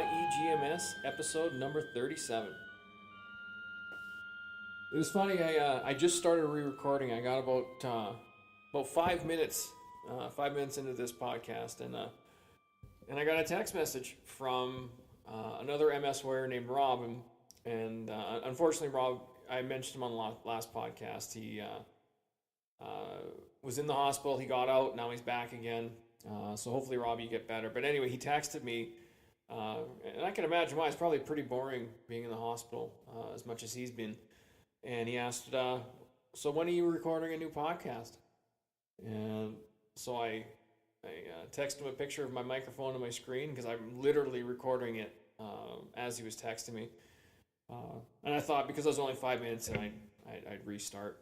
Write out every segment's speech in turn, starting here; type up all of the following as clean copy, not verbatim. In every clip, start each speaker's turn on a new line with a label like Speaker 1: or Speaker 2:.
Speaker 1: YEGMS episode number 37. It was funny. I just started re-recording. I got about 5 minutes 5 minutes into this podcast, and I got a text message from another MS warrior named Rob, and unfortunately, Rob, I mentioned him on the last podcast. He was in the hospital. He got out. Now he's back again. So hopefully, Rob, you get better. But anyway, he texted me. And I can imagine why. It's probably pretty boring being in the hospital as much as he's been. And he asked, so when are you recording a new podcast? And so I texted him a picture of my microphone on my screen because I'm literally recording it as he was texting me. And I thought because I was only 5 minutes in, I'd restart.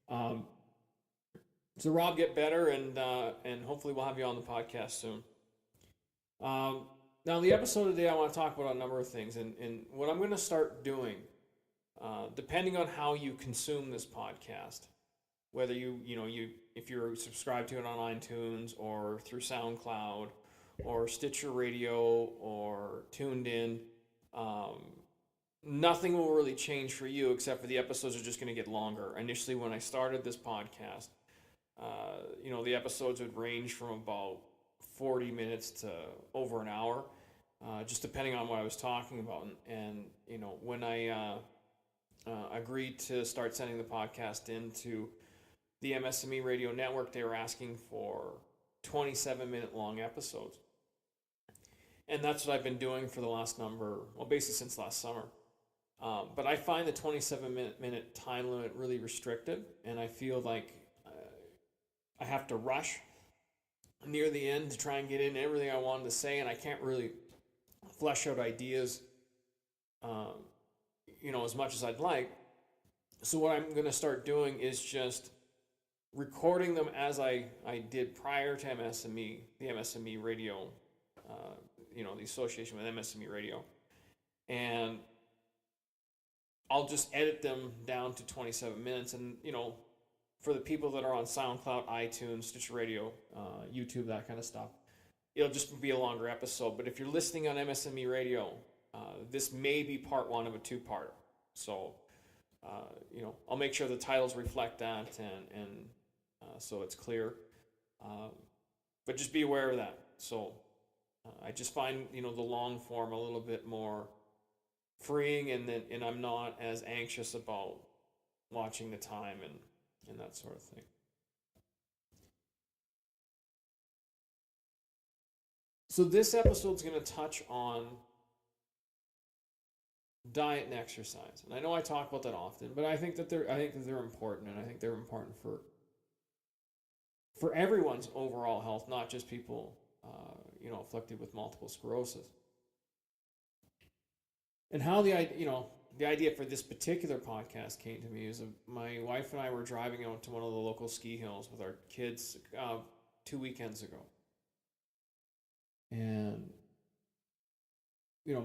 Speaker 1: So Rob, get better, and hopefully we'll have you on the podcast soon. Now, the episode today, I want to talk about a number of things, and what I'm going to start doing, depending on how you consume this podcast, whether if you're subscribed to it on iTunes or through SoundCloud or Stitcher Radio or Tuned In, nothing will really change for you except for the episodes are just going to get longer. Initially, when I started this podcast, the episodes would range from about 40 minutes to over an hour, just depending on what I was talking about. And when I agreed to start sending the podcast into the MSME Radio Network, they were asking for 27-minute long episodes. And that's what I've been doing for the last basically since last summer. But I find the 27-minute time limit really restrictive, and I feel like I have to rush near the end to try and get in everything I wanted to say, and I can't really flesh out ideas, as much as I'd like. So what I'm going to start doing is just recording them as I did prior to MSME, the MSME radio, the association with MSME radio, and I'll just edit them down to 27 minutes, and for the people that are on SoundCloud, iTunes, Stitcher Radio, YouTube, that kind of stuff, it'll just be a longer episode. But if you're listening on MSME Radio, this may be part one of a two-parter. So, I'll make sure the titles reflect that, and so it's clear. But just be aware of that. So, I just find the long form a little bit more freeing, and I'm not as anxious about watching the time and that sort of thing. So this episode's going to touch on diet and exercise, and I know I talk about that often, but I think that they're important, and I think they're important for everyone's overall health, not just people afflicted with multiple sclerosis. And how the idea for this particular podcast came to me is my wife and I were driving out to one of the local ski hills with our kids 2 weekends ago. And,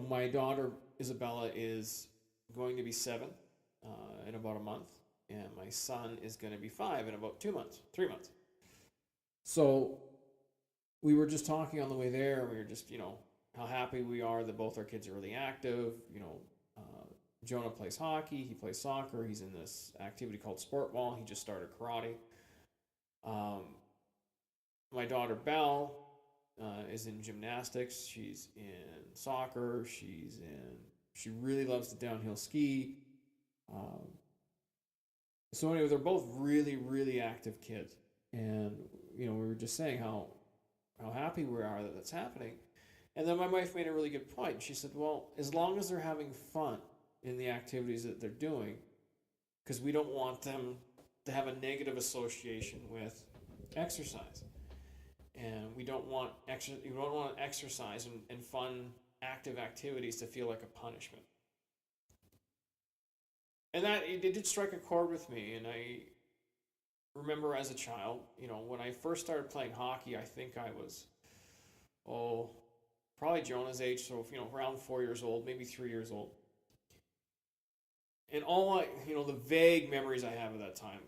Speaker 1: my daughter Isabella is going to be 7 in about a month, and my son is going to be 5 in about 3 months. So we were just talking on the way there, and we were just, how happy we are that both our kids are really active. Jonah plays hockey, he plays soccer, he's in this activity called sport ball, he just started karate. My daughter Belle is in gymnastics, she's in soccer, she really loves to downhill ski. So anyway, they're both really, really active kids. And, we were just saying how happy we are that that's happening. And then my wife made a really good point. She said, well, as long as they're having fun in the activities that they're doing, because we don't want them to have a negative association with exercise. And we don't want exercise and fun, active activities to feel like a punishment. And that, it did strike a chord with me. And I remember as a child, when I first started playing hockey, I think I was, probably Jonah's age, so around 4 years old, maybe 3 years old. And the vague memories I have of that time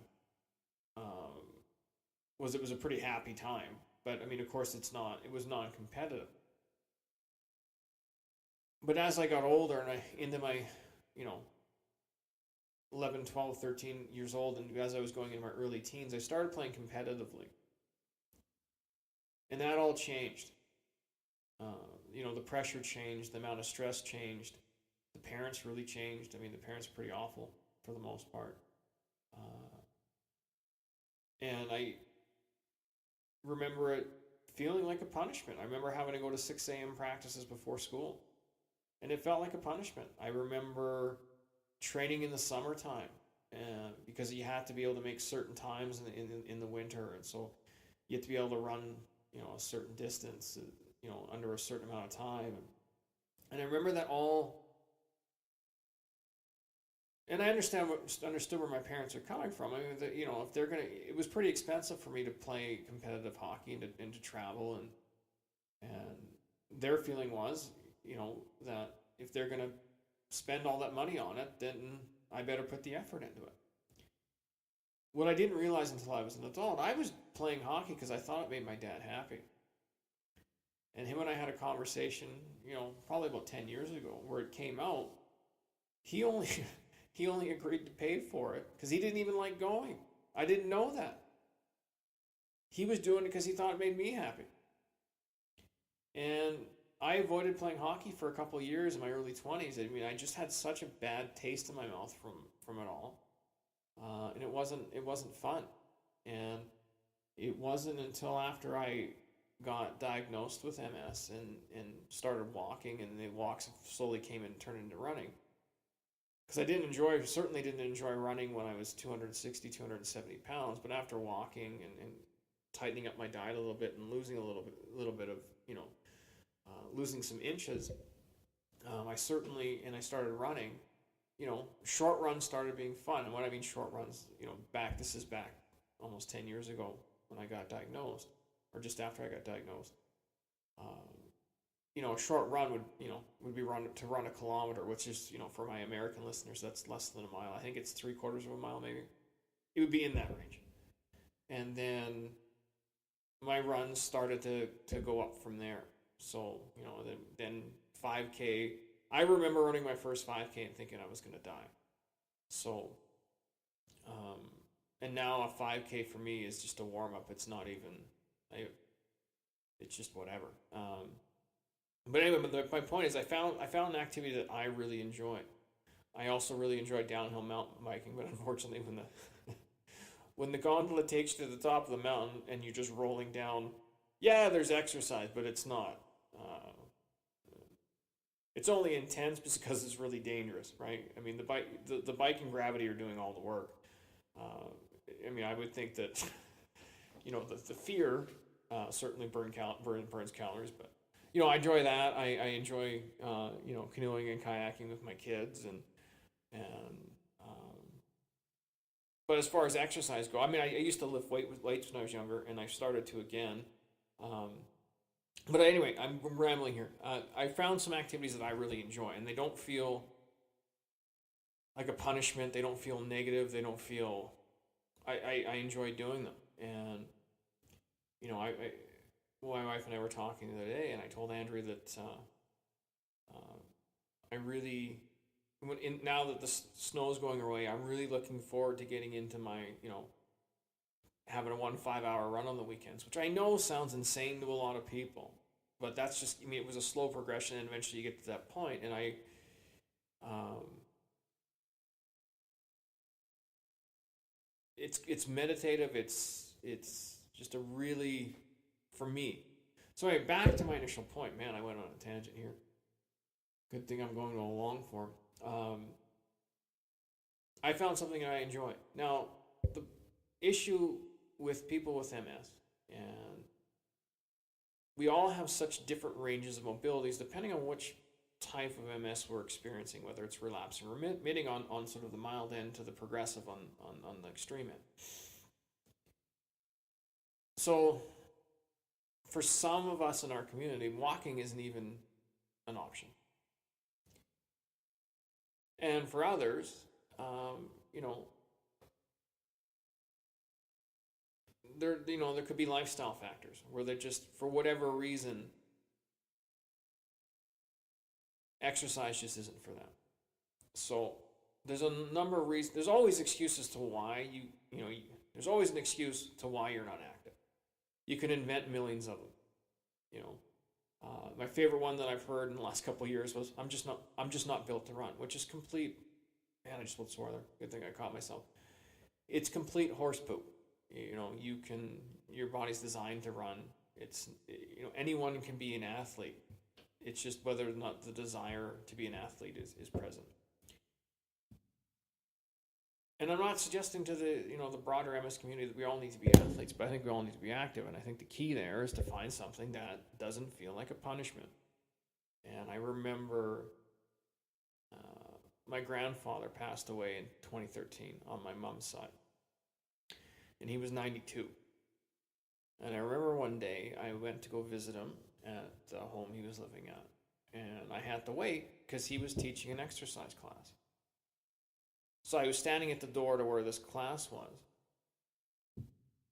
Speaker 1: was it was a pretty happy time. But of course, it was non-competitive. But as I got older and into my, you know, 11, 12, 13 years old, and as I was going into my early teens, I started playing competitively. And that all changed. The pressure changed, the amount of stress changed, the parents really changed. I mean, the parents are pretty awful for the most part. Uh, and I remember it feeling like a punishment. I remember having to go to 6 a.m. practices before school, and it felt like a punishment. I remember training in the summertime because you had to be able to make certain times in the winter, and so you have to be able to run, a certain distance, under a certain amount of time. And I remember that all. And I understood where my parents are coming from. I mean, if they're gonna, it was pretty expensive for me to play competitive hockey and to travel, and their feeling was, that if they're gonna spend all that money on it, then I better put the effort into it. What I didn't realize until I was an adult, I was playing hockey because I thought it made my dad happy. And him and I had a conversation, probably about 10 years ago, where it came out. He only he only agreed to pay for it because he didn't even like going. I didn't know that. He was doing it because he thought it made me happy. And I avoided playing hockey for a couple of years in my early 20s. I mean, I just had such a bad taste in my mouth from it all. And it wasn't fun. And it wasn't until after I got diagnosed with MS and started walking, and the walks slowly came and turned into running. Because certainly didn't enjoy running when I was 260, 270 pounds, but after walking and tightening up my diet a little bit and losing a little bit of, losing some inches, I started running. Short runs started being fun. And when I mean short runs, this is back almost 10 years ago when I got diagnosed, or just after I got diagnosed. A short run would be run a kilometer, which is, for my American listeners, that's less than a mile. I think it's 3/4 of a mile, maybe. It would be in that range. And then my runs started to go up from there. So, then 5K. I remember running my first 5K and thinking I was going to die. So, and now a 5K for me is just a warm up. It's not even, it's just whatever. But anyway, my point is, I found an activity that I really enjoy. I also really enjoy downhill mountain biking, but unfortunately, when the gondola takes you to the top of the mountain and you're just rolling down, yeah, there's exercise, but it's not. It's only intense because it's really dangerous, right? I mean, the bike and gravity are doing all the work. I would think that the fear certainly burns calories, but I enjoy that. I enjoy canoeing and kayaking with my kids, and but as far as exercise go, I used to lift weights when I was younger, and I started to again. But anyway, I'm rambling here. I found some activities that I really enjoy, and they don't feel like a punishment. They don't feel negative. They don't feel. I enjoy doing them, and my wife and I were talking the other day, and I told Andrea that I really, now that the snow is going away, I'm really looking forward to getting into my, having a 5-hour run on the weekends, which I know sounds insane to a lot of people, but that's just, it was a slow progression, and eventually you get to that point, and it's meditative, it's just a really, for me. So anyway, back to my initial point. Man, I went on a tangent here. Good thing I'm going to a long form. I found something that I enjoy. Now, the issue with people with MS, and we all have such different ranges of mobilities depending on which type of MS we're experiencing, whether it's relapse and remitting on sort of the mild end to the progressive on the extreme end. So, for some of us in our community, walking isn't even an option. And for others, there could be lifestyle factors where they're just, for whatever reason, exercise just isn't for them. So there's a number of reasons. There's always excuses to why there's always an excuse to why you're not active. You can invent millions of them. You know, my favorite one that I've heard in the last couple of years was, I'm just not built to run," which is complete. Man, I just won't swear there. Good thing I caught myself. It's complete horse poop. Your body's designed to run. Anyone can be an athlete. It's just whether or not the desire to be an athlete is present. And I'm not suggesting to the broader MS community that we all need to be athletes, but I think we all need to be active. And I think the key there is to find something that doesn't feel like a punishment. And I remember my grandfather passed away in 2013 on my mom's side, and he was 92. And I remember one day I went to go visit him at the home he was living at, and I had to wait because he was teaching an exercise class. So I was standing at the door to where this class was.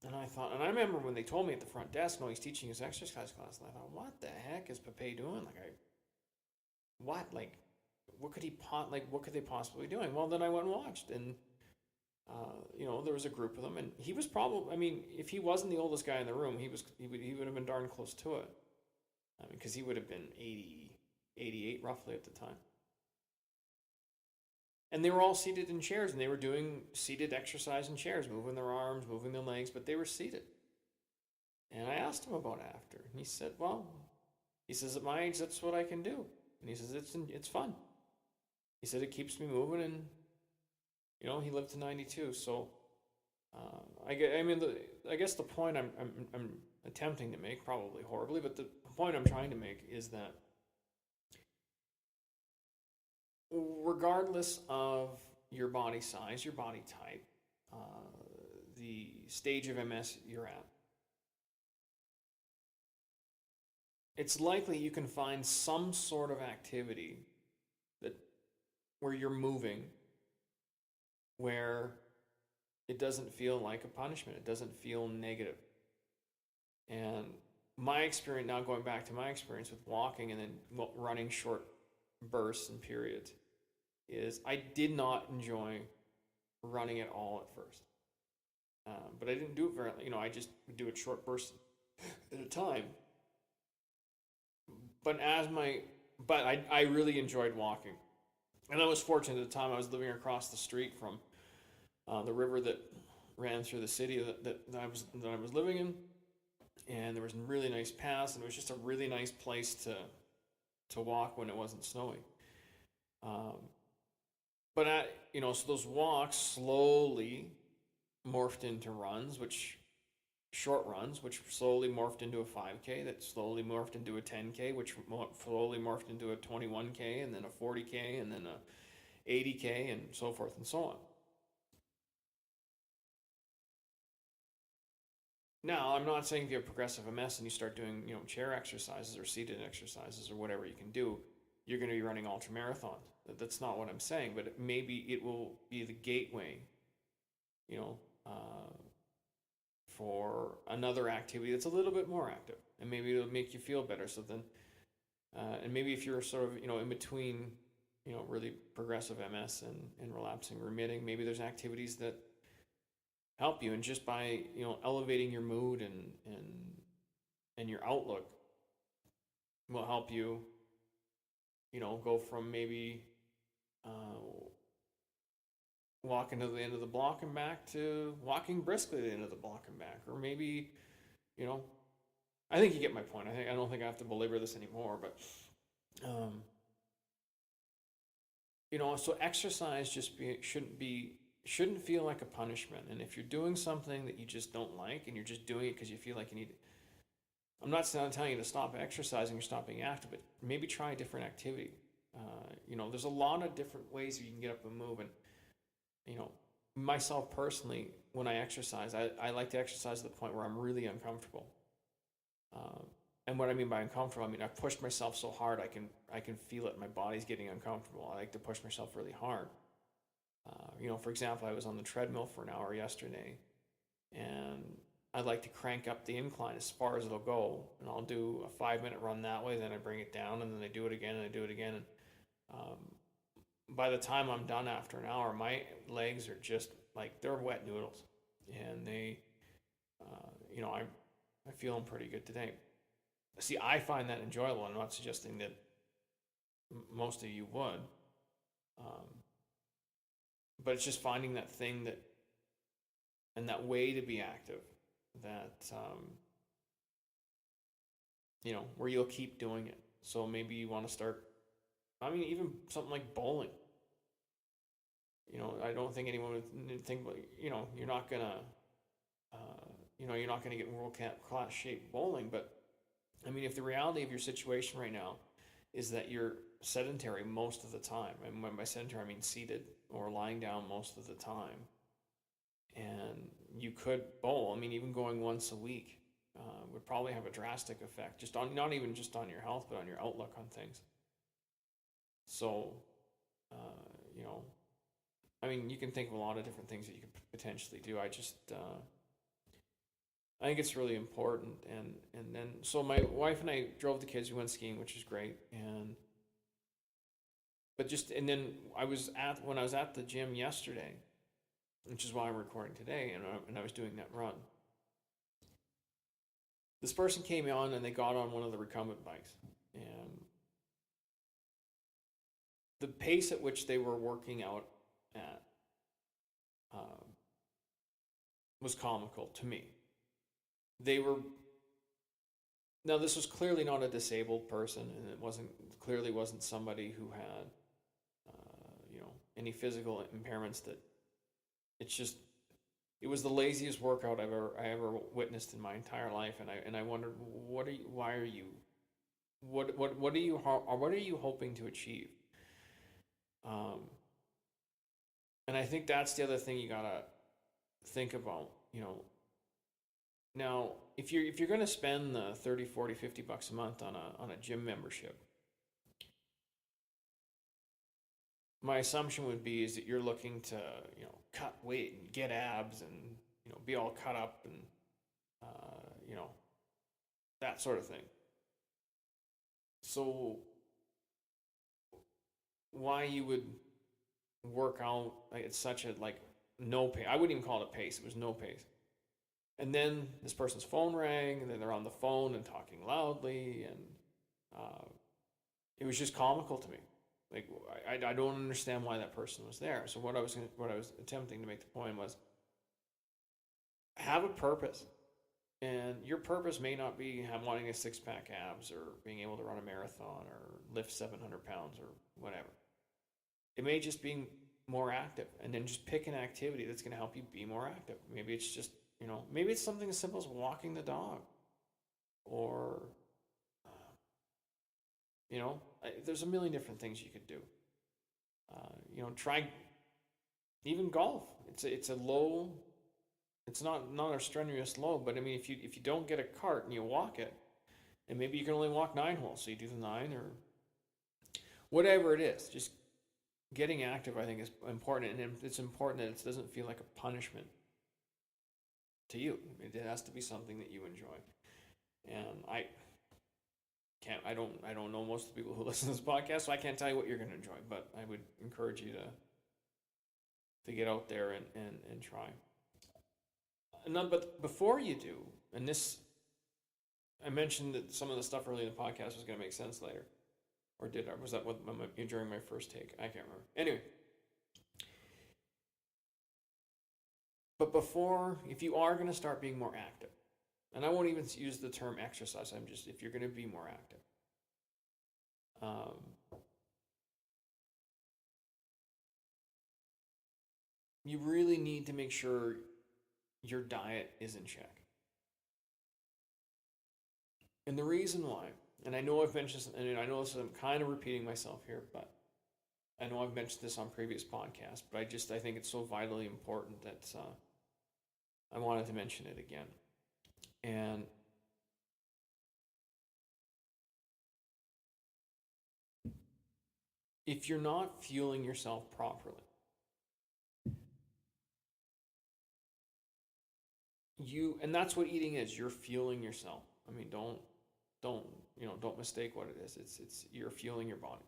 Speaker 1: And I remember when they told me at the front desk, no, he's teaching his exercise class. And I thought, what the heck is Pepe doing? What could they possibly be doing? Well, then I went and watched, and there was a group of them, and he was probably, if he wasn't the oldest guy in the room, he would have been darn close to it. Because he would have been 80, 88 roughly at the time. And they were all seated in chairs, and they were doing seated exercise in chairs, moving their arms, moving their legs, but they were seated. And I asked him about after, and he said, at my age, that's what I can do. And he says, it's fun. He said, it keeps me moving, and, he lived to 92. So, I guess the point I'm attempting to make, probably horribly, but the point I'm trying to make is that regardless of your body size, your body type, the stage of MS you're at, it's likely you can find some sort of activity where you're moving, where it doesn't feel like a punishment. It doesn't feel negative. And my experience, now going back to my experience with walking and then running short bursts and periods, is I did not enjoy running at all at first. But I didn't do it very, I just would do it short bursts at a time. But I really enjoyed walking. And I was fortunate at the time. I was living across the street from the river that ran through the city that I was living in, and there was really nice paths, and it was just a really nice place to walk when it wasn't snowing. So those walks slowly morphed into short runs, which slowly morphed into a 5K, that slowly morphed into a 10K, which slowly morphed into a 21K, and then a 40K, and then a 80K, and so forth and so on. Now, I'm not saying if you have progressive MS and you start doing, chair exercises or seated exercises or whatever you can do, you're going to be running ultramarathons. That's not what I'm saying, but maybe it will be the gateway, for another activity that's a little bit more active, and maybe it'll make you feel better. So then, and maybe if you're sort of, in between, really progressive MS and relapsing, remitting, maybe there's activities that help you, and just by, elevating your mood and your outlook will help you, go from maybe walking to the end of the block and back to walking briskly to the end of the block and back. Or maybe, I think you get my point. I don't think I have to belabor this anymore, but so exercise shouldn't feel like a punishment. And if you're doing something that you just don't like, and you're just doing it because you feel like you need it, I'm not telling you to stop exercising or stop being active, but maybe try a different activity. There's a lot of different ways you can get up and move. And, myself personally, when I exercise, I like to exercise to the point where I'm really uncomfortable. And what I mean by uncomfortable, I've pushed myself so hard I can feel it. My body's getting uncomfortable. I like to push myself really hard. For example, I was on the treadmill for an hour yesterday, and I'd like to crank up the incline as far as it'll go, and I'll do a 5-minute run that way, then I bring it down, and then I do it again, and I do it again. And Um, by the time I'm done after an hour, my legs are just like they're wet noodles, and I feel them pretty good today. See, I find that enjoyable. I'm not suggesting that most of you would, um, but it's just finding that thing that and that way to be active that where you'll keep doing it. So maybe you want to start. I mean, even something like bowling. I don't think anyone would think, you're not gonna, you're not gonna get world class shape bowling. But I mean, if the reality of your situation right now is that you're sedentary most of the time, and when by sedentary I mean seated or lying down most of the time, and you could bowl. I mean, even going once a week would probably have a drastic effect, just on not even just on your health, but on your outlook on things. So, uh, you know, I mean, you can think of a lot of different things that you could potentially do. I think it's really important, and then so my wife and I drove the kids. We went skiing, which is great, and then when I was at the gym yesterday, which is why I'm recording today, and I was doing that run. This person came on and they got on one of the recumbent bikes, and the pace at which they were working out at was comical to me. They were Now this was clearly not a disabled person, and it wasn't somebody who had any physical impairments. That it's just it was the laziest workout I ever witnessed in my entire life, and I wondered what are you hoping to achieve? And I think that's the other thing you gotta think about. Now if you're gonna spend the 30, 40, $50 a month on a gym membership, my assumption would be is that you're looking to cut weight and get abs and be all cut up and that sort of thing. So why you would work out like it's such a like no pace? I wouldn't even call it a pace. It was no pace. And then this person's phone rang, and then they're on the phone and talking loudly, and it was just comical to me. Like I don't understand why that person was there. So what I was attempting to make the point was have a purpose, and your purpose may not be wanting a 6-pack abs or being able to run a marathon or lift 700 pounds or whatever. It may just be more active, and then just pick an activity that's going to help you be more active. Maybe it's just maybe it's something as simple as walking the dog, or there's a million different things you could do. Try even golf. It's a low. It's not a strenuous low, but I mean, if you don't get a cart and you walk it, and maybe you can only walk 9 holes, so you do the 9 or whatever it is. Just getting active, I think, is important, and it's important that it doesn't feel like a punishment to you. It has to be something that you enjoy. And I don't know most of the people who listen to this podcast, so I can't tell you what you're going to enjoy, but I would encourage you to get out there and try. But before you do, and this, I mentioned that some of the stuff early in the podcast was going to make sense later, or did I? Was that during my first take? I can't remember. Anyway, but before, if you are going to start being more active, and I won't even use the term exercise, I'm just, if you're going to be more active, you really need to make sure your diet is in check. And the reason why, and I know I've mentioned, and I know this, I'm kind of repeating myself here, but I know I've mentioned this on previous podcasts, but I think it's so vitally important that I wanted to mention it again. And if you're not fueling yourself properly, and that's what eating is. You're fueling yourself. I mean, don't mistake what it is. It's you're fueling your body.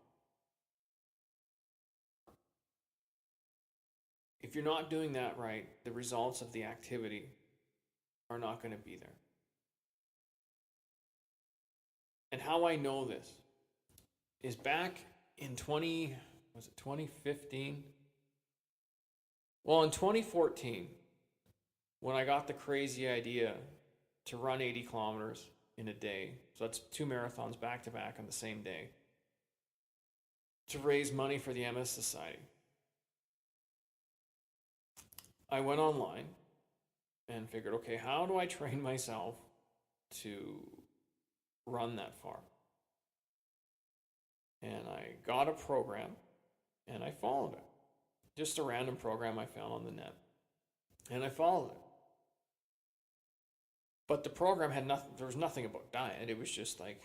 Speaker 1: if you're not doing that right, the results of the activity are not going to be there. And how I know this is back in 2015? Well, in 2014, when I got the crazy idea to run 80 kilometers in a day, so that's 2 marathons back to back on the same day, to raise money for the MS Society, I went online and figured, okay, how do I train myself to run that far? And I got a program and I followed it. Just a random program I found on the net. And I followed it. But the program had nothing, there was nothing about diet. It was just like,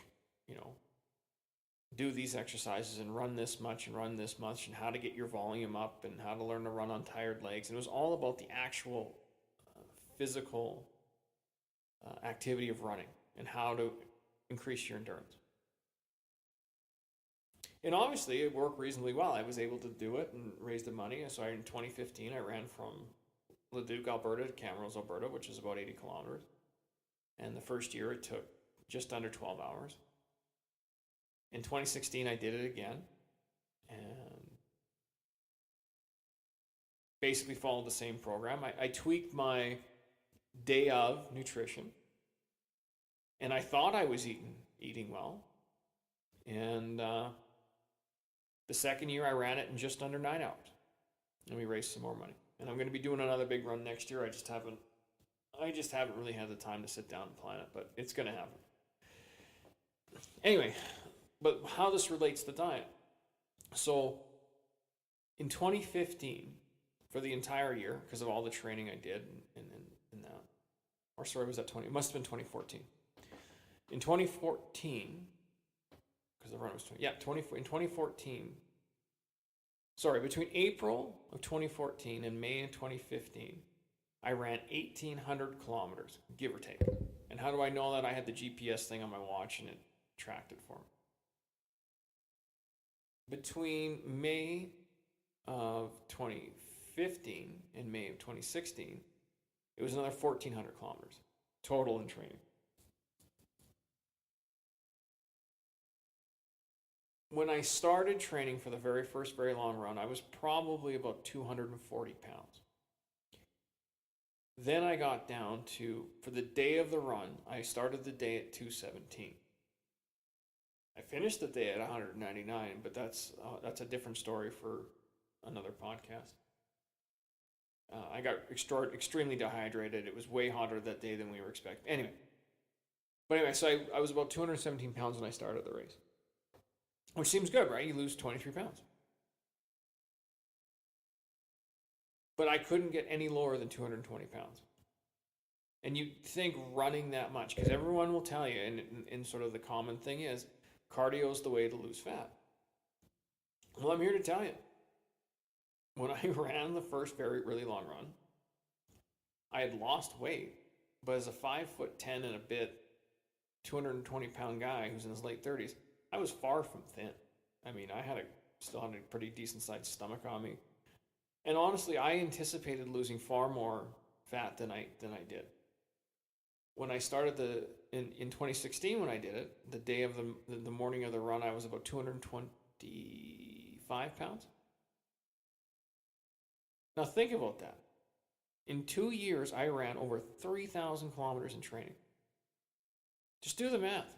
Speaker 1: do these exercises and run this much and run this much and how to get your volume up and how to learn to run on tired legs. And it was all about the actual physical activity of running and how to increase your endurance. And obviously it worked reasonably well. I was able to do it and raise the money. So in 2015, I ran from Leduc, Alberta to Camrose, Alberta, which is about 80 kilometers. And the first year it took just under 12 hours. In 2016, I did it again and basically followed the same program. I tweaked my day of nutrition and I thought I was eating well. And the second year I ran it in just under 9 hours and we raised some more money. And I'm going to be doing another big run next year. I just haven't really had the time to sit down and plan it, but it's going to happen. Anyway, but how this relates to diet. So in 2015, for the entire year, because of all the training I did in that, or sorry, was that 20? It must have been 2014. In 2014, because the run was 20, yeah, in 2014, sorry, between April of 2014 and May of 2015, I ran 1,800 kilometers, give or take. And how do I know that? I had the GPS thing on my watch and it tracked it for me. Between May of 2015 and May of 2016, it was another 1,400 kilometers total in training. When I started training for the very first very long run, I was probably about 240 pounds. Then I got down to, for the day of the run, I started the day at 217. I finished the day at 199, but that's a different story for another podcast. I got extremely dehydrated. It was way hotter that day than we were expecting. Anyway, so I was about 217 pounds when I started the race. Which seems good, right? You lose 23 pounds. But I couldn't get any lower than 220 pounds. And you think running that much, because everyone will tell you, and sort of the common thing is, cardio is the way to lose fat. Well, I'm here to tell you. When I ran the first very really long run, I had lost weight, but as a 5'10" and a bit, 220 pound guy who's in his late 30s, I was far from thin. I mean, I still had a pretty decent sized stomach on me. And honestly, I anticipated losing far more fat than I did. When I started in 2016, when I did it, the day of the morning of the run, I was about 225 pounds. Now think about that. In 2 years, I ran over 3,000 kilometers in training. Just do the math,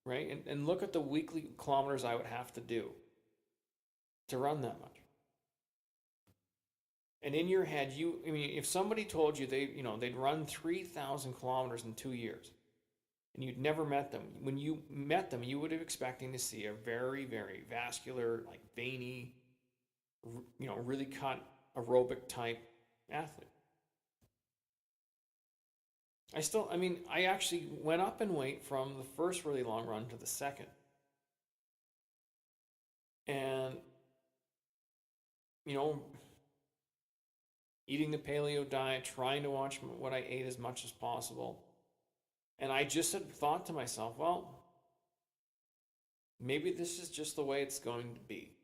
Speaker 1: right? And look at the weekly kilometers I would have to do to run that much. And in your head, if somebody told you they'd run 3,000 kilometers in 2 years, and you'd never met them, when you met them, you would have expecting to see a very, very vascular, like veiny, really cut aerobic type athlete. I actually went up in weight from the first really long run to the second. And, eating the paleo diet, trying to watch what I ate as much as possible. And I just had thought to myself, well, maybe this is just the way it's going to be.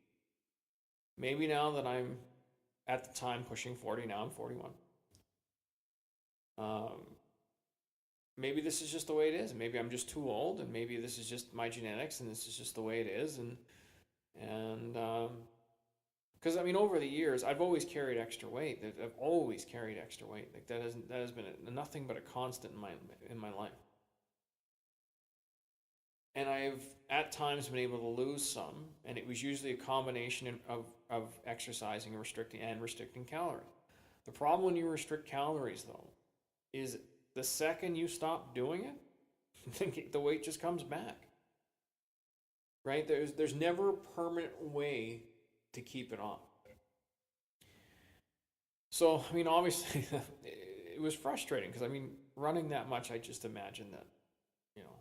Speaker 1: Maybe now that I'm at the time pushing 40. Now I'm 41. Maybe this is just the way it is. Maybe I'm just too old, and maybe this is just my genetics, and this is just the way it is. And because I mean, over the years, I've always carried extra weight. I've always carried extra weight. Like that has been nothing but a constant in my life. And I've at times been able to lose some, and it was usually a combination of exercising and restricting calories. The problem when you restrict calories, though, is the second you stop doing it, the weight just comes back. Right? There's never a permanent way to keep it off. So, I mean, obviously, it was frustrating because, I mean, running that much, I just imagined that, you know,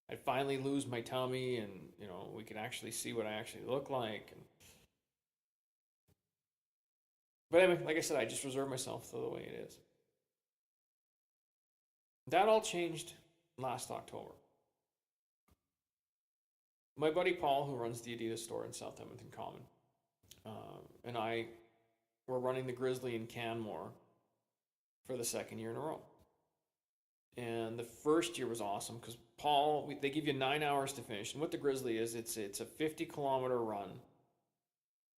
Speaker 1: I'd finally lose my tummy and, you know, we could actually see what I actually look like. But anyway, like I said, I just reserve myself to the way it is. That all changed last October. My buddy Paul, who runs the Adidas store in South Edmonton Common, and I were running the Grizzly in Canmore for the second year in a row. And the first year was awesome because Paul, they give you 9 hours to finish. And what the Grizzly is, it's a 50-kilometer run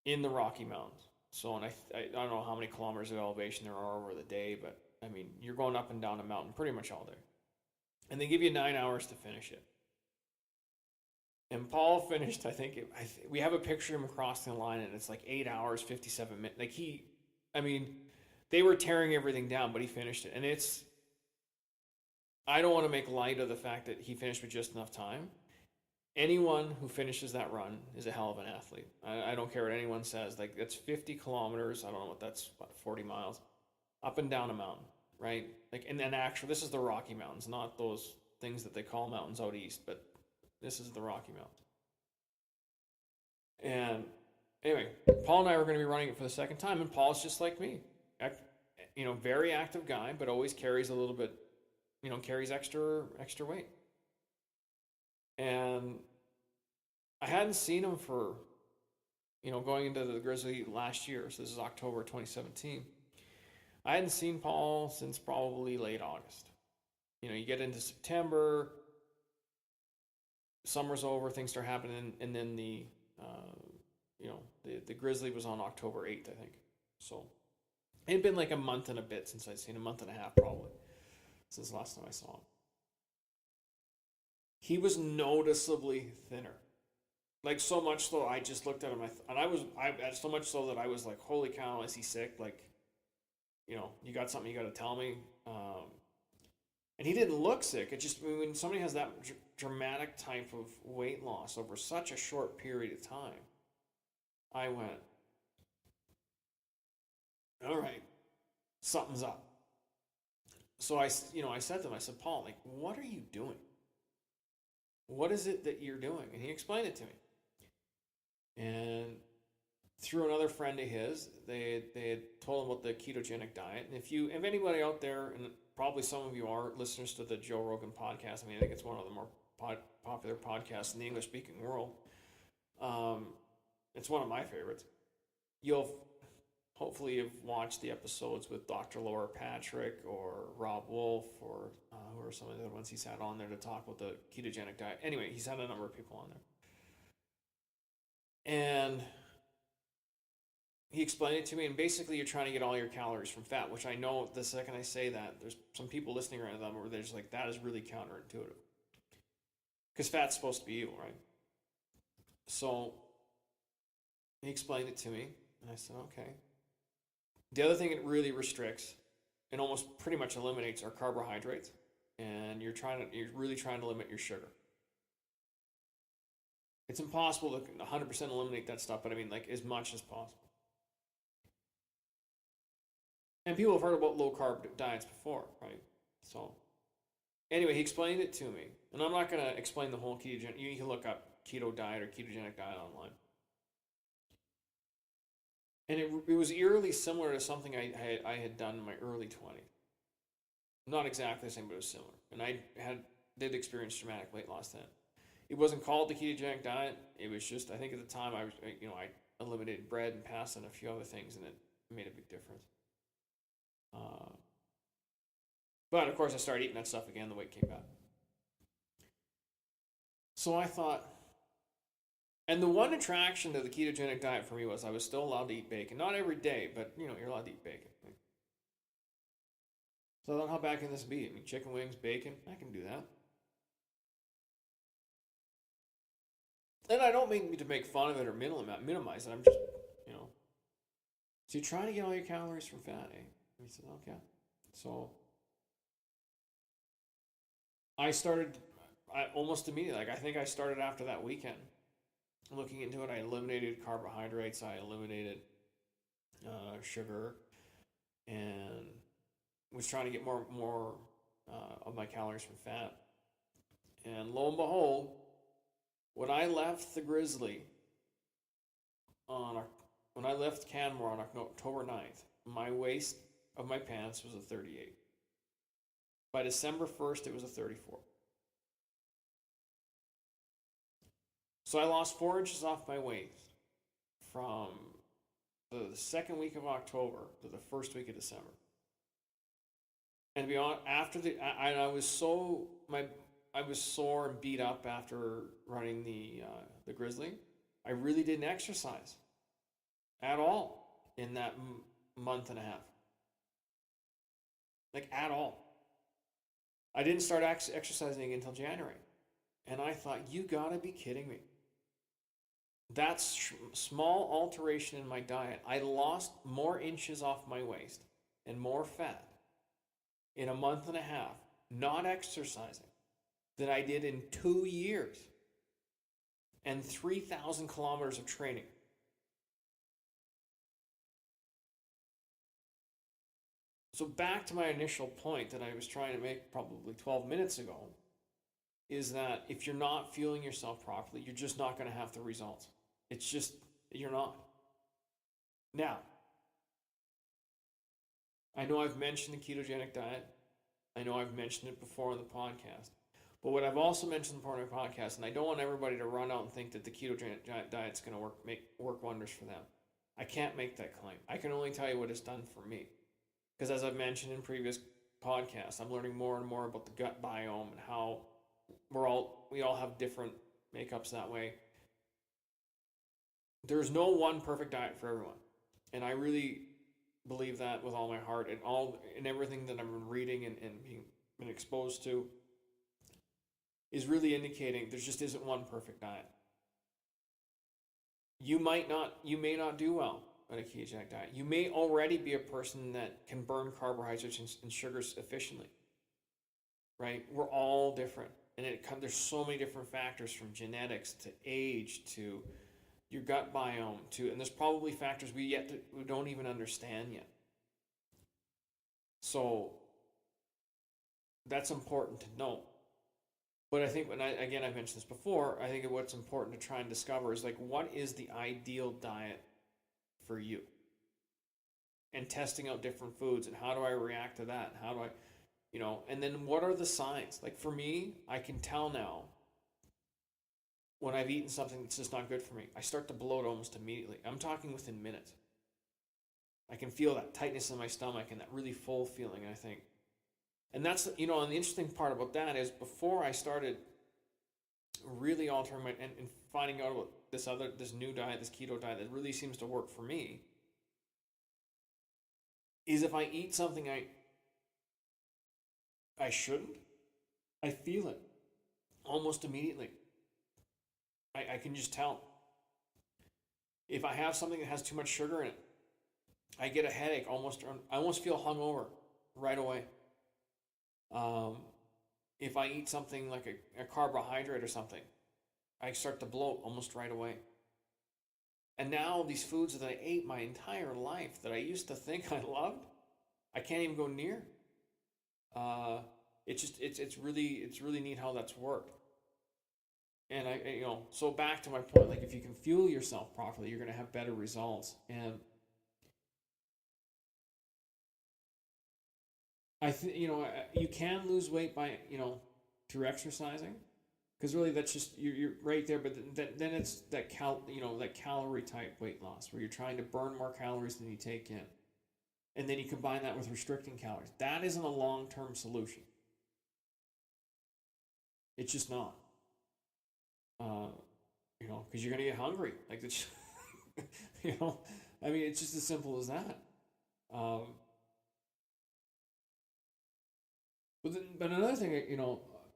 Speaker 1: in the Rocky Mountains. So, and I don't know how many kilometers of elevation there are over the day, but I mean, you're going up and down a mountain pretty much all day. And they give you 9 hours to finish it. And Paul finished, we have a picture of him crossing the line, and it's like 8 hours, 57 minutes. Like they were tearing everything down, but he finished it. And I don't want to make light of the fact that he finished with just enough time. Anyone who finishes that run is a hell of an athlete. I don't care what anyone says. Like, that's 50 kilometers. I don't know what that's, 40 miles up and down a mountain, right? Like, and then actually, this is the Rocky Mountains, not those things that they call mountains out east, but this is the Rocky Mountains. And anyway, Paul and I were going to be running it for the second time, and Paul's just like me. Very active guy, but always carries a little bit, carries extra weight. And I hadn't seen him for, going into the Grizzly last year. So this is October 2017. I hadn't seen Paul since probably late August. You get into September, summer's over, things start happening, and then the Grizzly was on October 8th, I think. So it had been like a month and a bit since I'd seen him, a month and a half probably, since the last time I saw him. He was noticeably thinner. Like, so much so I just looked at him, so much so that I was like, holy cow, is he sick? Like, you got something you got to tell me. And he didn't look sick. It just, when somebody has that dramatic type of weight loss over such a short period of time, I went, all right, something's up. So I said to him, I said, Paul, like, what are you doing? What is it that you're doing? And he explained it to me. And through another friend of his, they had told him about the ketogenic diet. And if anybody out there, and probably some of you are listeners to the Joe Rogan podcast, I think it's one of the more popular podcasts in the English-speaking world. It's one of my favorites. Hopefully you've watched the episodes with Dr. Laura Patrick or Rob Wolf or who are some of the other ones he's had on there to talk about the ketogenic diet. Anyway, he's had a number of people on there. And he explained it to me, and basically you're trying to get all your calories from fat, which I know the second I say that, there's some people listening right now where they're just like, that is really counterintuitive. Because fat's supposed to be evil, right? So he explained it to me, and I said, okay. The other thing it really restricts and almost pretty much eliminates are carbohydrates, and you're really trying to limit your sugar. It's impossible to 100% eliminate that stuff, but as much as possible. And people have heard about low carb diets before, right? So anyway, he explained it to me, and I'm not going to explain the whole ketogenic. You can look up keto diet or ketogenic diet online. And it was eerily similar to something I had done in my early 20s. Not exactly the same, but it was similar. And I did experience dramatic weight loss then. It wasn't called the ketogenic diet. It was just, I think at the time I eliminated bread and pasta and a few other things, and made a big difference. But of course, I started eating that stuff again. The weight came back. So I thought, and the one attraction to the ketogenic diet for me was I was still allowed to eat bacon. Not every day, but you're allowed to eat bacon. So I thought, how bad can this be? I mean, chicken wings, bacon, I can do that. And I don't mean to make fun of it or minimize it. I'm just, So you're trying to get all your calories from fat, eh? And he said, okay. So I started almost immediately. I think I started after that weekend looking into it. I eliminated carbohydrates. I eliminated sugar, and was trying to get more of my calories from fat. And lo and behold, when I left the Grizzly when I left Canmore on October 9th, my waist of my pants was a 38. By December 1st, it was a 34. So I lost 4 inches off my waist from the second week of October to the first week of December. And to be honest, I was sore and beat up after running the Grizzly. I really didn't exercise at all in that month and a half. Like, at all. I didn't start exercising until January. And I thought, you gotta be kidding me. That small alteration in my diet, I lost more inches off my waist and more fat in a month and a half, not exercising, than I did in 2 years and 3,000 kilometers of training. So back to my initial point that I was trying to make probably 12 minutes ago, is that if you're not fueling yourself properly, you're just not going to have the results. It's just, you're not. Now, I know I've mentioned the ketogenic diet. I know I've mentioned it before on the podcast. But what I've also mentioned before on my podcast, and I don't want everybody to run out and think that the ketogenic diet's going to work wonders for them. I can't make that claim. I can only tell you what it's done for me. Because as I've mentioned in previous podcasts, I'm learning more and more about the gut biome and how we all have different makeups that way. There's no one perfect diet for everyone. And I really believe that with all my heart, and everything that I'm reading and been exposed to is really indicating there just isn't one perfect diet. You may not do well on a ketogenic diet. You may already be a person that can burn carbohydrates and sugars efficiently, right? We're all different. And there's so many different factors, from genetics to age to your gut biome and there's probably factors we don't even understand yet. So that's important to know. But I think I've mentioned this before, I think what's important to try and discover is, like, what is the ideal diet for you? And testing out different foods, and how do I react to that? How do I, and then what are the signs? Like, for me, I can tell now when I've eaten something that's just not good for me. I start to bloat almost immediately. I'm talking within minutes. I can feel that tightness in my stomach and that really full feeling, I think. And that's, and the interesting part about that is, before I started really altering and finding out about this new diet, this keto diet that really seems to work for me, is if I eat something I shouldn't, I feel it almost immediately. I can just tell. If I have something that has too much sugar in it, I get a headache I almost feel hungover right away. If I eat something like a carbohydrate or something, I start to bloat almost right away. And now these foods that I ate my entire life that I used to think I loved, I can't even go near. It's really neat how that's worked. And so back to my point, like, if you can fuel yourself properly, you're going to have better results. And I think, you can lose weight by, through exercising, because really that's just, you're right there. But then it's that calorie type weight loss, where you're trying to burn more calories than you take in. and then you combine that with restricting calories. That isn't a long-term solution. It's just not. Because you're gonna get hungry. Like it's, I mean, it's just as simple as that. Um, but another thing,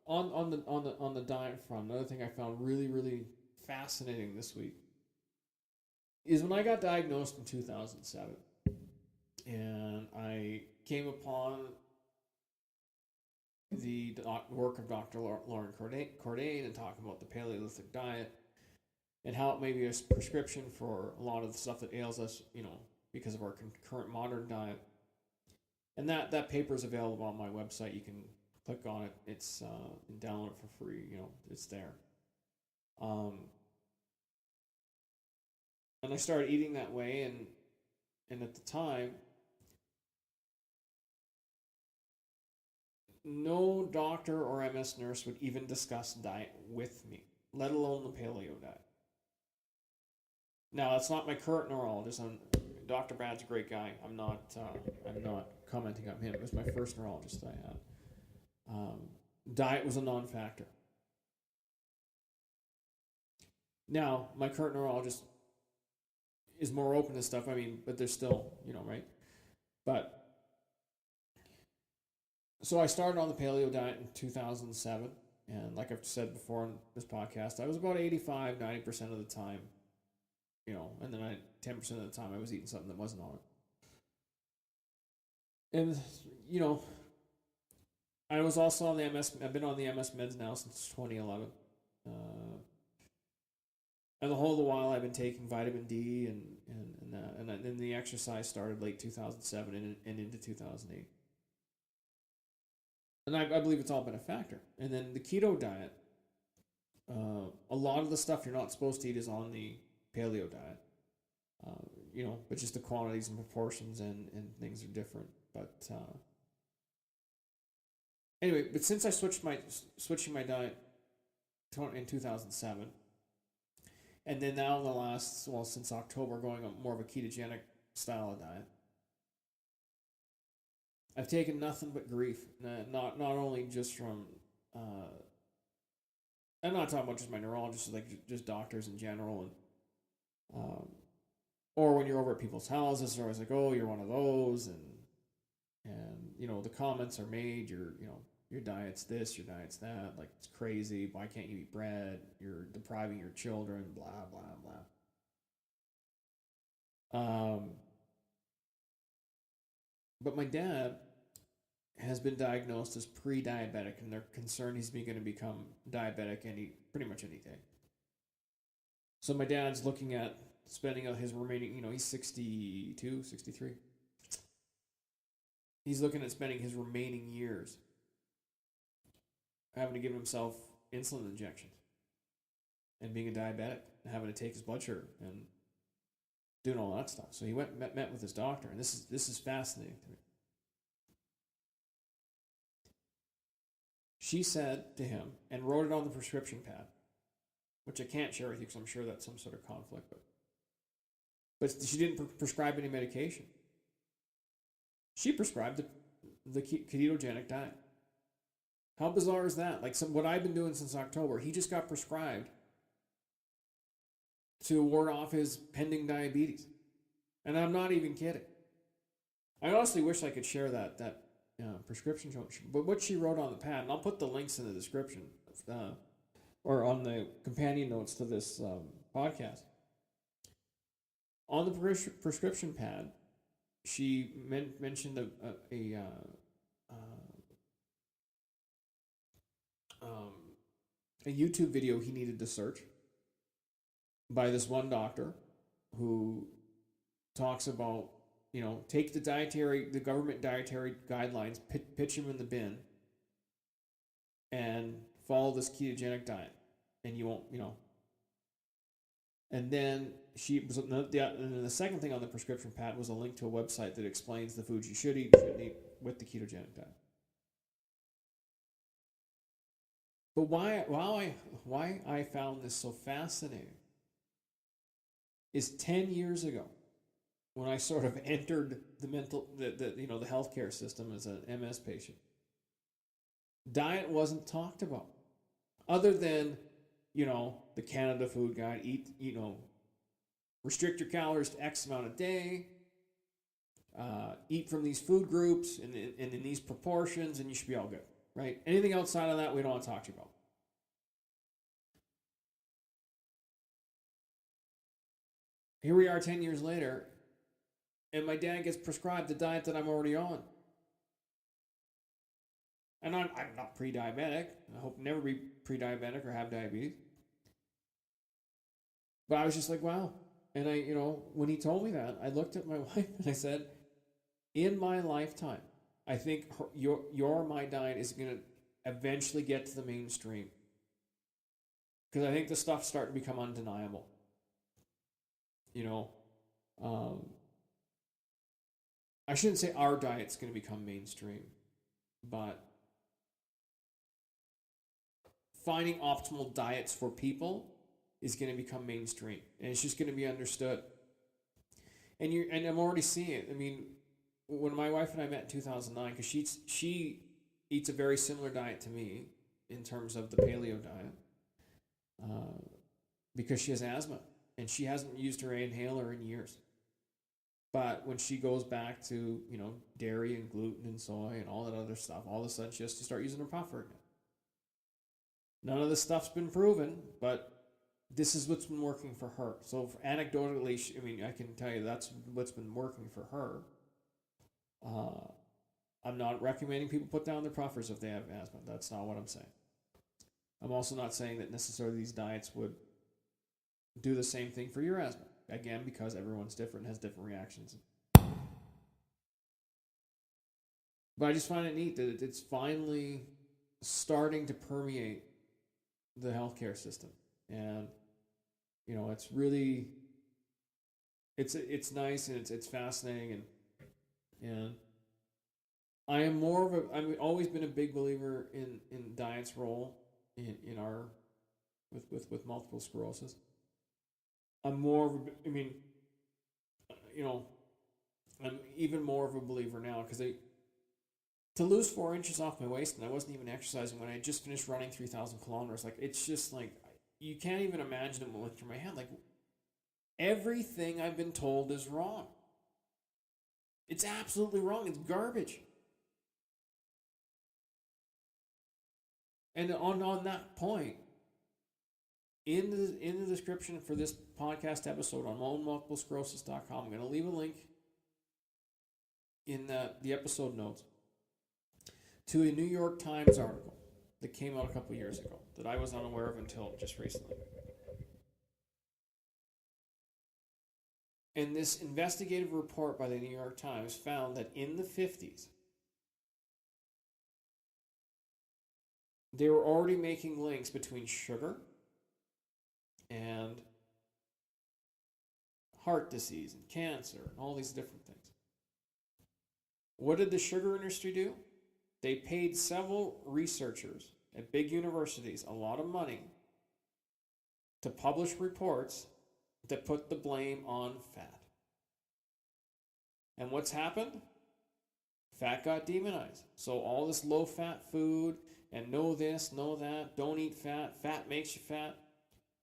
Speaker 1: on the diet front, another thing I found really really fascinating this week is when I got diagnosed in 2007, and I came upon the work of Dr. Lauren Cordain and talking about the Paleolithic diet and how it may be a prescription for a lot of the stuff that ails us, because of our current modern diet. And that paper is available on my website. You can click on it. It's and download it for free. It's there. And I started eating that way, and at the time, no doctor or MS nurse would even discuss diet with me, let alone the paleo diet. Now, that's not my current neurologist. Dr. Brad's a great guy. I'm not commenting on him. It was my first neurologist that I had. Diet was a non-factor. Now, my current neurologist is more open to stuff. I mean, but there's still, right? But so I started on the paleo diet in 2007, and like I've said before on this podcast, I was about 85-90% of the time, and then 10% of the time I was eating something that wasn't on it. And I was also on the MS. I've been on the MS meds now since 2011. And the whole of the while I've been taking vitamin D and then the exercise started late 2007 and into 2008. And I believe it's all been a factor. And then the keto diet, a lot of the stuff you're not supposed to eat is on the paleo diet. But just the quantities and proportions and things are different. But anyway, but since I switching my diet in 2007, and then now in the last, since October, going on more of a ketogenic style of diet, I've taken nothing but grief. Not only just from, I'm not talking about just my neurologist, like just doctors in general, and or when you're over at people's houses, they're always like, "Oh, you're one of those," and the comments are made. Your diet's this, your diet's that. Like, it's crazy. Why can't you eat bread? You're depriving your children. Blah blah blah. But my dad has been diagnosed as pre-diabetic, and they're concerned he's going to become diabetic pretty much any day. So my dad's looking at spending his remaining, he's 62, 63. He's looking at spending his remaining years having to give himself insulin injections and being a diabetic and having to take his blood sugar and doing all that stuff. So he met with his doctor, and this is fascinating to me. She said to him, and wrote it on the prescription pad, which I can't share with you because I'm sure that's some sort of conflict, but she didn't prescribe any medication. She prescribed the ketogenic diet. How bizarre is that? Like, what I've been doing since October, he just got prescribed to ward off his pending diabetes. And I'm not even kidding. I honestly wish I could share that prescription, but what she wrote on the pad, and I'll put the links in the description, or on the companion notes to this podcast. On the prescription pad, she mentioned a YouTube video he needed to search by this one doctor who talks about, take the government dietary guidelines, pitch them in the bin, and follow this ketogenic diet, and you won't, And then the second thing on the prescription pad was a link to a website that explains the foods you should eat, shouldn't eat with the ketogenic diet. But why I found this so fascinating is 10 years ago, when I sort of entered the healthcare system as an MS patient, diet wasn't talked about, other than the Canada Food Guide. Restrict your calories to X amount a day. Eat from these food groups and in these proportions, and you should be all good, right? Anything outside of that, we don't want to talk to you about. Here we are 10 years later, and my dad gets prescribed the diet that I'm already on. And I'm not pre-diabetic. I hope never be pre-diabetic or have diabetes. But I was just like, wow. And when he told me that, I looked at my wife and I said, in my lifetime, I think my diet is going to eventually get to the mainstream. Because I think the stuff's starting to become undeniable. I shouldn't say our diet's going to become mainstream, but finding optimal diets for people is going to become mainstream, and it's just going to be understood. And I'm already seeing it. I mean, when my wife and I met in 2009, because she eats a very similar diet to me in terms of the paleo diet, because she has asthma and she hasn't used her inhaler in years. But when she goes back to dairy and gluten and soy and all that other stuff, all of a sudden she has to start using her puffer again. None of this stuff's been proven, but this is what's been working for her. So anecdotally, I can tell you that's what's been working for her. I'm not recommending people put down their puffers if they have asthma. That's not what I'm saying. I'm also not saying that necessarily these diets would do the same thing for your asthma. Again, because everyone's different, has different reactions. But I just find it neat that it's finally starting to permeate the healthcare system. And, it's really, it's nice and it's fascinating. And I've always been a big believer in diet's role in our, with multiple sclerosis. I'm even more of a believer now, because to lose 4 inches off my waist, and I wasn't even exercising when I had just finished running 3,000 kilometers. Like, it's just like, you can't even imagine it went through my head. Like, everything I've been told is wrong. It's absolutely wrong. It's garbage. And on that point, in the description for this podcast episode on multiplesclerosis.com, I'm going to leave a link in the episode notes to a New York Times article that came out a couple years ago that I was unaware of until just recently. And this investigative report by the New York Times found that in the 50s, they were already making links between sugar and heart disease and cancer and all these different things. What did the sugar industry do? They paid several researchers at big universities a lot of money to publish reports that put the blame on fat. And what's happened? Fat got demonized. So all this low-fat food and no this, no that, don't eat fat, fat makes you fat,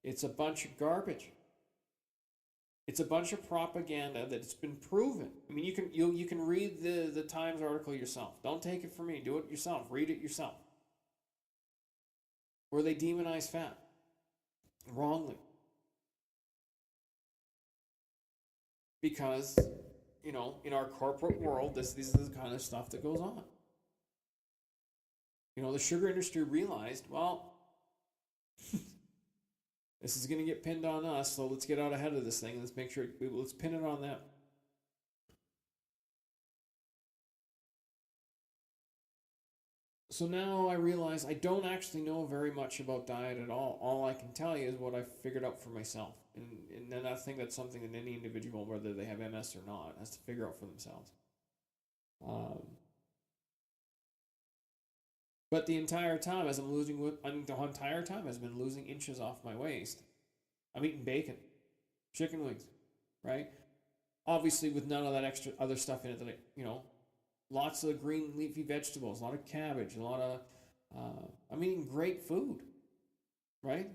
Speaker 1: it's a bunch of garbage. It's a bunch of propaganda that's been proven. I mean, you can read the Times article yourself. Don't take it from me. Do it yourself. Read it yourself. Where they demonize fat wrongly. Because, in our corporate world, this is the kind of stuff that goes on. The sugar industry realized, well, this is going to get pinned on us, so let's get out ahead of this thing. Let's make sure, let's pin it on them. So now I realize I don't actually know very much about diet at all. All I can tell you is what I've figured out for myself. And then I think that's something that any individual, whether they have MS or not, has to figure out for themselves. But the entire time, as the entire time has been losing inches off my waist, I'm eating bacon, chicken wings, right? Obviously, with none of that extra other stuff in it, that lots of green leafy vegetables, a lot of cabbage, a lot of. I'm eating great food, right?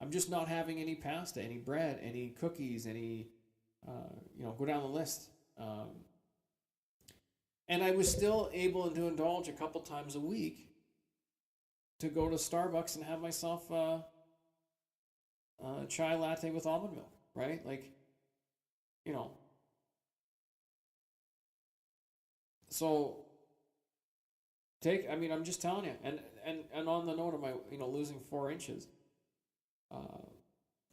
Speaker 1: I'm just not having any pasta, any bread, any cookies, any. Go down the list. And I was still able to indulge a couple times a week to go to Starbucks and have myself a chai latte with almond milk, right? Like, you know. So I'm just telling you, and on the note of my, losing 4 inches, uh,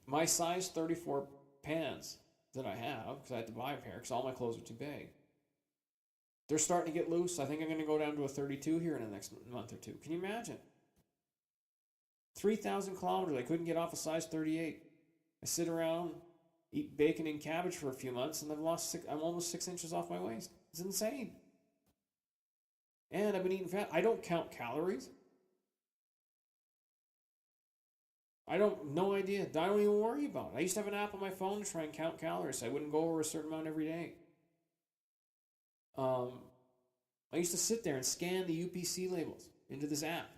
Speaker 1: my size 34 pants that I have, because I had to buy a pair because all my clothes are too big. They're starting to get loose. I think I'm going to go down to a 32 here in the next month or two. Can you imagine? 3,000 kilometers. I couldn't get off a size 38. I sit around, eat bacon and cabbage for a few months, and I'm almost 6 inches off my waist. It's insane. And I've been eating fat. I don't count calories. No idea. I don't even worry about it. I used to have an app on my phone to try and count calories. I wouldn't go over a certain amount every day. I used to sit there and scan the UPC labels into this app.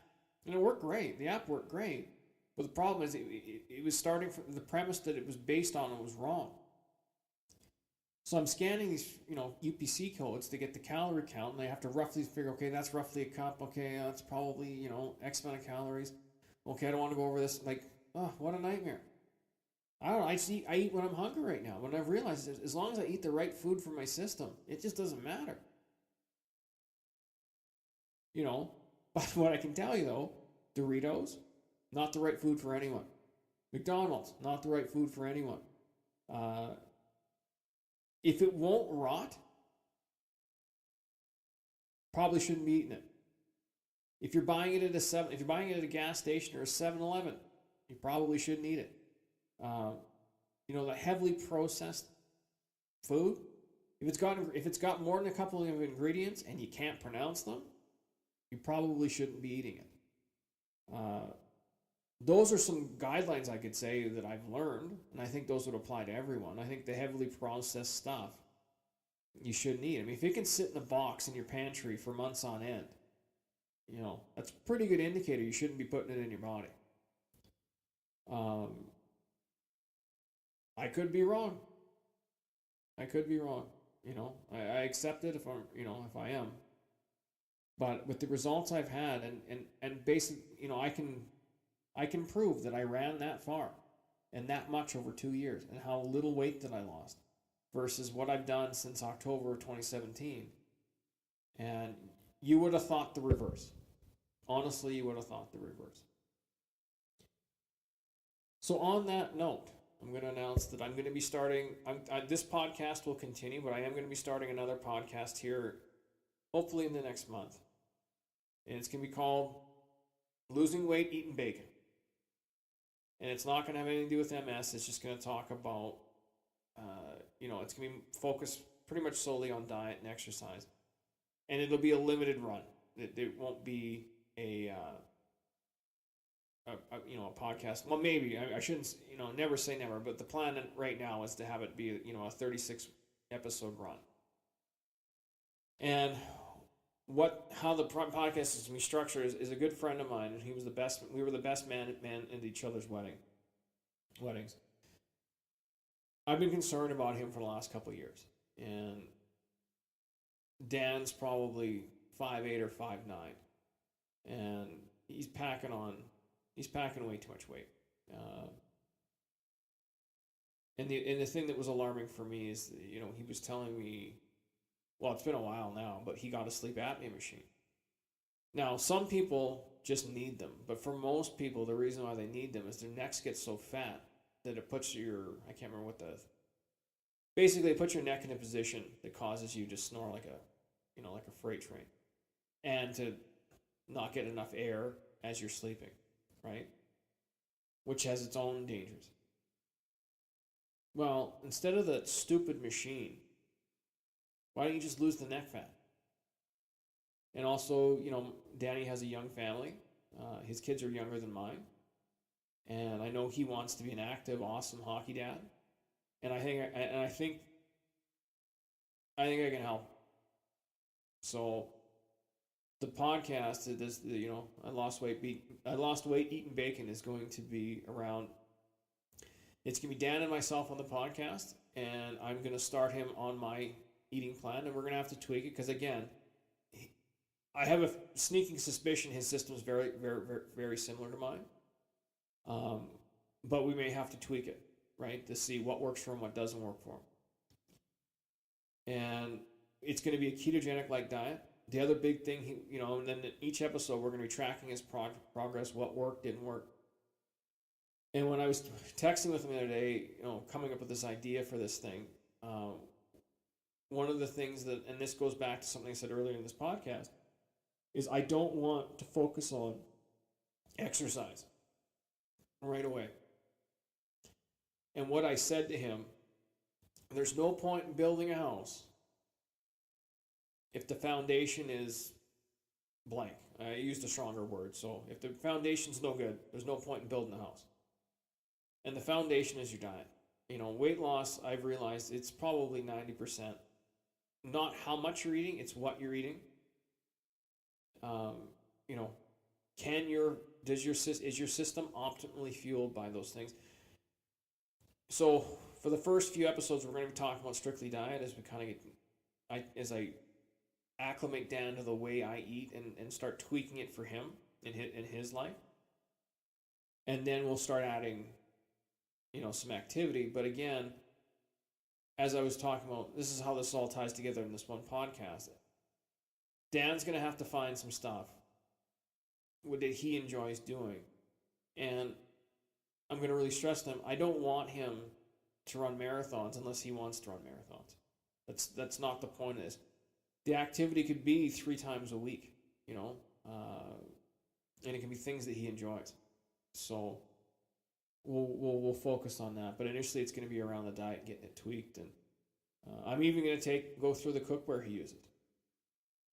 Speaker 1: And it worked great. The app worked great. But the problem is it was starting from the premise that it was based on was wrong. So I'm scanning these, UPC codes to get the calorie count, and I have to roughly figure, okay, that's roughly a cup. Okay, that's probably, X amount of calories. Okay, I don't want to go over this. Like, oh, what a nightmare. I don't know. I eat when I'm hungry right now. What I've realized is as long as I eat the right food for my system, it just doesn't matter. But what I can tell you though, Doritos, not the right food for anyone. McDonald's, not the right food for anyone. If it won't rot, probably shouldn't be eating it. If you're buying it at a gas station or a 7-Eleven, you probably shouldn't eat it. The heavily processed food, if it's got more than a couple of ingredients and you can't pronounce them, you probably shouldn't be eating it. Those are some guidelines I could say that I've learned, and I think those would apply to everyone. I think the heavily processed stuff you shouldn't eat. I mean, if it can sit in a box in your pantry for months on end, that's a pretty good indicator you shouldn't be putting it in your body. I could be wrong. I accept it if I am. But with the results I've had and basically, I can prove that I ran that far and that much over 2 years and how little weight that I lost versus what I've done since October of 2017. And you would have thought the reverse. Honestly, you would have thought the reverse. So on that note, I'm going to announce that I'm going to be starting, this podcast will continue, but I am going to be starting another podcast here, hopefully in the next month. And it's going to be called Losing Weight, Eating Bacon. And it's not going to have anything to do with MS. It's just going to talk about, it's going to be focused pretty much solely on diet and exercise. And it'll be a limited run. It won't be a podcast. Well, maybe. I shouldn't, never say never. But the plan right now is to have it be, a 36 episode run. And how the podcast is going to be structured is a good friend of mine, and we were the best man in each other's weddings. I've been concerned about him for the last couple of years, and Dan's probably 5'8" or 5'9", and he's packing way too much weight. And the thing that was alarming for me is, he was telling me, well, it's been a while now, but he got a sleep apnea machine. Now, some people just need them, but for most people, the reason why they need them is their necks get so fat that it puts basically it puts your neck in a position that causes you to snore like a freight train, and to not get enough air as you're sleeping, right? Which has its own dangers. Well, instead of that stupid machine, why don't you just lose the neck fat? And also, Danny has a young family. His kids are younger than mine. And I know he wants to be an active, awesome hockey dad. And I think I think I can help. So the podcast, this, I lost weight eating bacon is going to be around. It's going to be Dan and myself on the podcast, and I'm going to start him on my eating plan, and we're going to have to tweak it because, again, I have a sneaking suspicion his system is very, very, very, very similar to mine. But we may have to tweak it, right, to see what works for him, what doesn't work for him. And it's going to be a ketogenic-like diet. The other big thing, and then each episode we're going to be tracking his progress, what worked, didn't work. And when I was texting with him the other day, coming up with this idea for this thing, one of the things that, and this goes back to something I said earlier in this podcast, is I don't want to focus on exercise right away. And what I said to him, there's no point in building a house if the foundation is blank. I used a stronger word. So if the foundation's no good, there's no point in building a house. And the foundation is your diet. Weight loss, I've realized it's probably 90%. Not how much you're eating, it's what you're eating. Is your system optimally fueled by those things? So for the first few episodes, we're going to be talking about strictly diet as we kind of as I acclimate Dan to the way I eat and start tweaking it for him in his life. And then we'll start adding, some activity. But again, as I was talking about, this is how this all ties together in this one podcast. Dan's going to have to find some stuff that he enjoys doing. And I'm going to really stress to him, I don't want him to run marathons unless he wants to run marathons. That's not the point of this. The activity could be 3 times a week, and it can be things that he enjoys. So we'll focus on that. But initially, it's going to be around the diet, getting it tweaked, and I'm even going to go through the cookware he uses.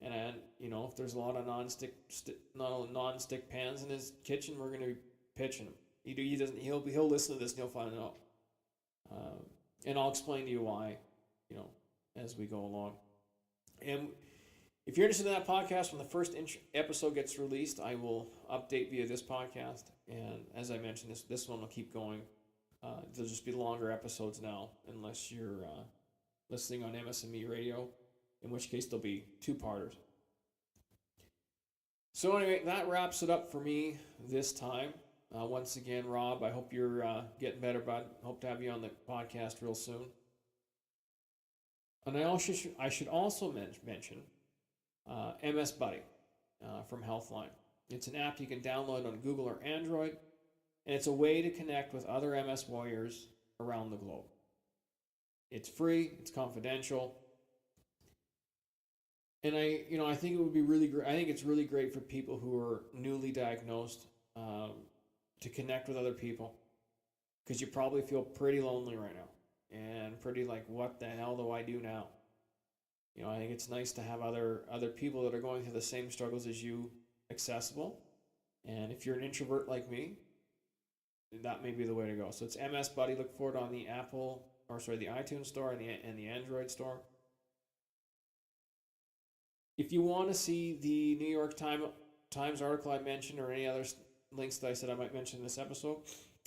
Speaker 1: And if there's a lot of non-stick pans in his kitchen, we're going to be pitching him. He'll listen to this and he'll find out. And I'll explain to you why, as we go along. And if you're interested in that podcast, when the first episode gets released, I will update via this podcast. And as I mentioned, this one will keep going. There'll just be longer episodes now, unless you're listening on MSME radio, in which case there'll be 2-parters. So anyway, that wraps it up for me this time. Once again, Rob, I hope you're getting better, bud. Hope to have you on the podcast real soon. And I should also mention MS Buddy from Healthline. It's an app you can download on Google or Android, and it's a way to connect with other MS warriors around the globe. It's free, it's confidential, and I think it would be really great. I think it's really great for people who are newly diagnosed to connect with other people, because you probably feel pretty lonely right now and pretty like, what the hell do I do now? I think it's nice to have other people that are going through the same struggles as you accessible. And if you're an introvert like me, that may be the way to go. So it's MS Buddy. Look for it on the the iTunes store and the Android store. If you want to see the New York Times article I mentioned, or any other links that I said I might mention in this episode,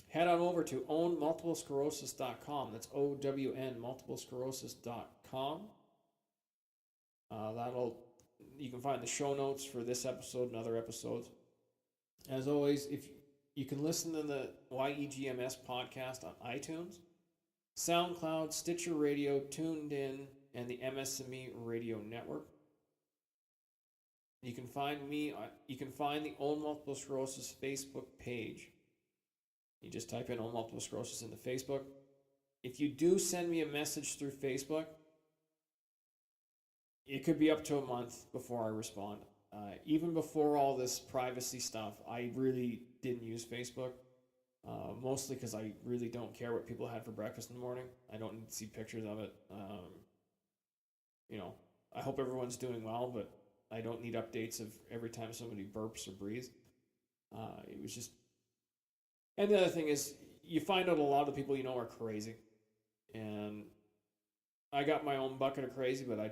Speaker 1: head on over to ownmultiplesclerosis.com. That's OWN multiplesclerosis.com. You can find the show notes for this episode and other episodes. As always, if you can listen to the YEGMS podcast on iTunes, SoundCloud, Stitcher Radio, Tuned In, and the MSME Radio Network. You can find the Own Multiple Sclerosis Facebook page. You just type in Own Multiple Sclerosis into Facebook. If you do send me a message through Facebook, it could be up to a month before I respond. Even before all this privacy stuff, I really didn't use Facebook. Mostly because I really don't care what people had for breakfast in the morning. I don't need to see pictures of it. I hope everyone's doing well, but I don't need updates of every time somebody burps or breathes. It was just... And the other thing is, you find out a lot of the people you know are crazy. And I got my own bucket of crazy, but I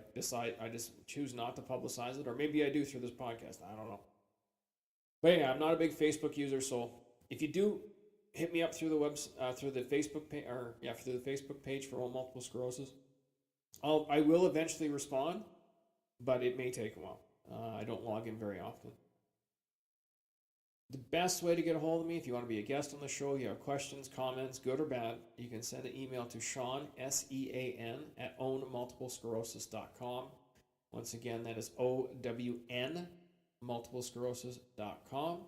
Speaker 1: just choose not to publicize it, or maybe I do through this podcast. I don't know. But yeah, I'm not a big Facebook user, so if you do, hit me up through through the Facebook page, through the Facebook page for multiple sclerosis. I will eventually respond, but it may take a while. I don't log in very often. The best way to get a hold of me, if you want to be a guest on the show, you have questions, comments, good or bad, you can send an email to Sean, SEAN, at ownmultiplesclerosis.com. Once again, that is OWN, multiplesclerosis.com.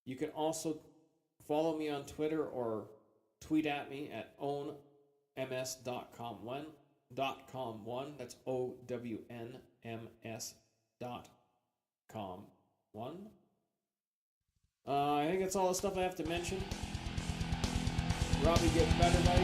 Speaker 1: You can also follow me on Twitter or tweet at me at ownms.com1. That's OWNMS.com1. I think that's all the stuff I have to mention. Robbie, get better, buddy.